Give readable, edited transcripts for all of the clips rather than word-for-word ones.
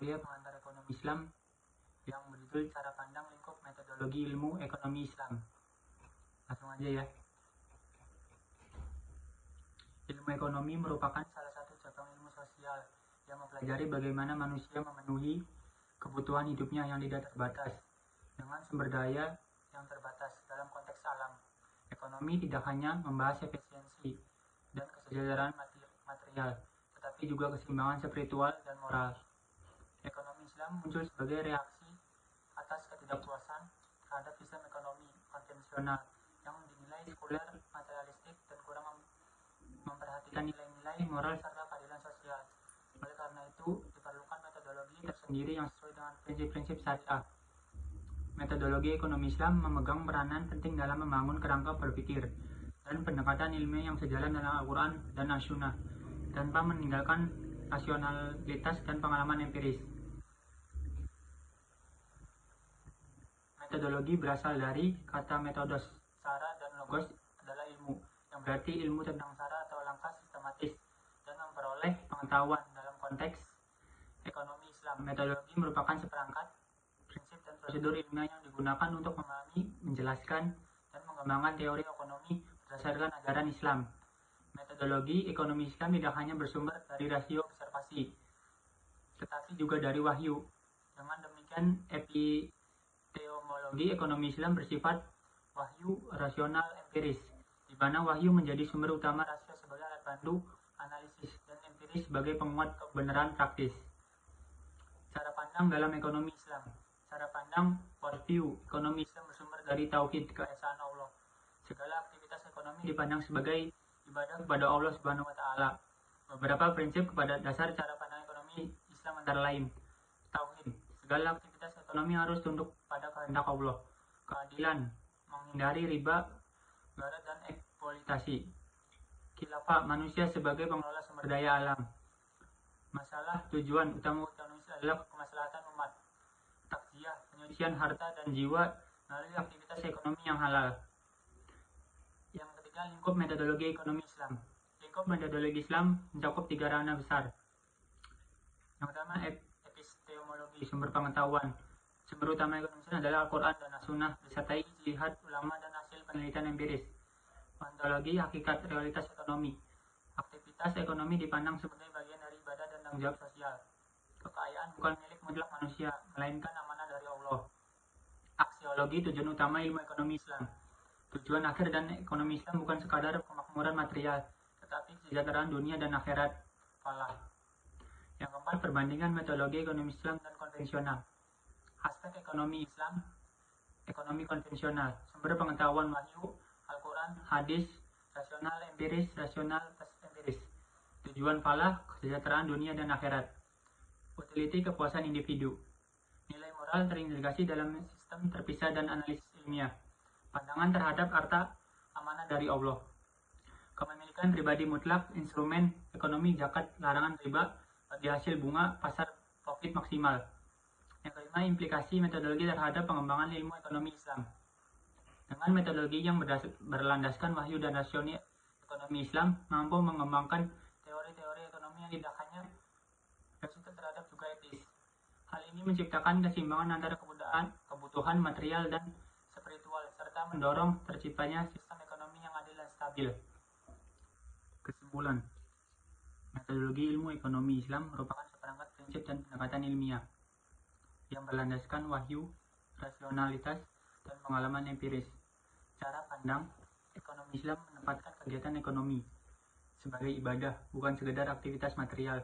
kuliah pengantar ekonomi Islam yang berjudul Cara Pandang Lingkup Metodologi Ilmu Ekonomi Islam. Langsung aja ya. Ilmu ekonomi merupakan salah satu cabang ilmu sosial yang mempelajari bagaimana manusia memenuhi kebutuhan hidupnya yang tidak terbatas dengan sumber daya yang terbatas dalam konteks alam. Ekonomi tidak hanya membahas efisiensi dan kesejahteraan material, tetapi juga keseimbangan spiritual dan moral. Ekonomi Islam muncul sebagai reaksi atas ketidakpuasan terhadap sistem ekonomi konvensional yang dinilai sekuler, materialistik, dan kurang memperhatikan nilai-nilai moral serta keadilan sosial. Oleh karena itu, diperlukan metodologi tersendiri yang sesuai dengan prinsip-prinsip syariah. Metodologi ekonomi Islam memegang peranan penting dalam membangun kerangka berpikir dan pendekatan ilmiah yang sejalan dengan Al-Quran dan As-Sunnah, tanpa meninggalkan rasionalitas dan pengalaman empiris. Metodologi berasal dari kata metodos, cara, dan logos adalah ilmu, yang berarti ilmu tentang cara atau langkah sistematis dan memperoleh pengetahuan dalam konteks ekonomi Islam. Metodologi merupakan seperangkat prinsip dan prosedur ilmiah yang digunakan untuk memahami, menjelaskan, dan mengembangkan teori ekonomi berdasarkan ajaran Islam. Metodologi ekonomi Islam tidak hanya bersumber dari rasio observasi, tetapi juga dari wahyu. Dengan demikian, epidemiologi ekonomi Islam bersifat wahyu rasional empiris, di mana wahyu menjadi sumber utama, rasio sebagai alat bantu analisis, dan empiris sebagai penguat kebenaran praktis. Cara pandang dalam ekonomi Islam. Cara pandang worldview ekonomi Islam bersumber dari tauhid, keesaan Allah. Segala aktivitas ekonomi dipandang sebagai ibadah kepada Allah Subhanahu wa Ta'ala. Beberapa prinsip kepada dasar cara pandang ekonomi Islam antara lain: tauhid, segala aktivitas ekonomi harus tunduk pada kehendak Allah. Keadilan, menghindari riba, gharar, dan eksploitasi. Khilafah, manusia sebagai pengelola sumber daya alam. Masalah, tujuan utama ekonomi adalah kemaslahatan umat. Takziah, penyucian harta dan jiwa melalui aktivitas ekonomi yang halal. Yang ketiga, lingkup metodologi ekonomi Islam. Lingkup metodologi Islam mencakup 3 ranah besar. Yang pertama, epistemologi, sumber pengetahuan. Sumber utama ekonomi Islam adalah Al-Quran dan As-Sunnah disertai ijtihad ulama dan hasil penelitian empiris. Ontologi, hakikat realitas ekonomi. Aktivitas ekonomi dipandang sebagai bagian dari ibadah dan tanggung jawab sosial. Kekayaan bukan milik mutlak manusia, melainkan amanah dari Allah. Aksiologi, tujuan utama ilmu ekonomi Islam. Tujuan akhir dan ekonomi Islam bukan sekadar kemakmuran material, tetapi kesejahteraan dunia dan akhirat. Falah. Yang keempat, perbandingan metodologi ekonomi Islam dan konvensional. Aspek ekonomi Islam, ekonomi konvensional, sumber pengetahuan wahyu, Al-Quran, hadis, rasional empiris, rasional plus empiris. Tujuan falah, kesejahteraan dunia dan akhirat. Utility, kepuasan individu. Nilai moral terintegrasi dalam sistem terpisah dan analisis ilmiah. Pandangan terhadap harta amanah dari Allah. Kepemilikan pribadi mutlak, instrumen ekonomi, zakat, larangan riba, bagi hasil bunga, pasar profit maksimal. Yang kelima, implikasi metodologi terhadap pengembangan ilmu ekonomi Islam. Dengan metodologi yang berlandaskan wahyu dan rasional, ekonomi Islam mampu mengembangkan teori-teori ekonomi yang tidak hanya bersifat terhadap juga etis. Hal ini menciptakan keseimbangan antara kebutuhan material dan spiritual, serta mendorong terciptanya sistem ekonomi yang adil dan stabil. Kesimpulan, metodologi ilmu ekonomi Islam merupakan seperangkat prinsip dan pendekatan ilmiah yang berlandaskan wahyu, rasionalitas, dan pengalaman empiris. Cara pandang ekonomi Islam menempatkan kegiatan ekonomi sebagai ibadah, bukan sekedar aktivitas material.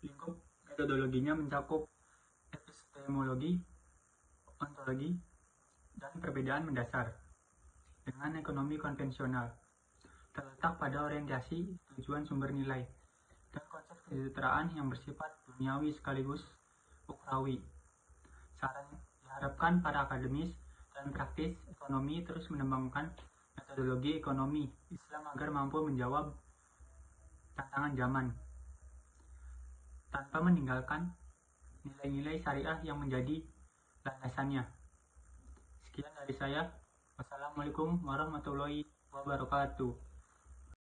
Lingkup metodologinya mencakup epistemologi, ontologi, dan perbedaan mendasar dengan ekonomi konvensional. Terletak pada orientasi, tujuan, sumber nilai, dan konsep kesejahteraan yang bersifat duniawi sekaligus ukhrawi. Sarannya, diharapkan para akademis dan praktis ekonomi terus mengembangkan metodologi ekonomi Islam agar mampu menjawab tantangan zaman, tanpa meninggalkan nilai-nilai syariah yang menjadi landasannya. Sekian dari saya. Wassalamualaikum warahmatullahi wabarakatuh.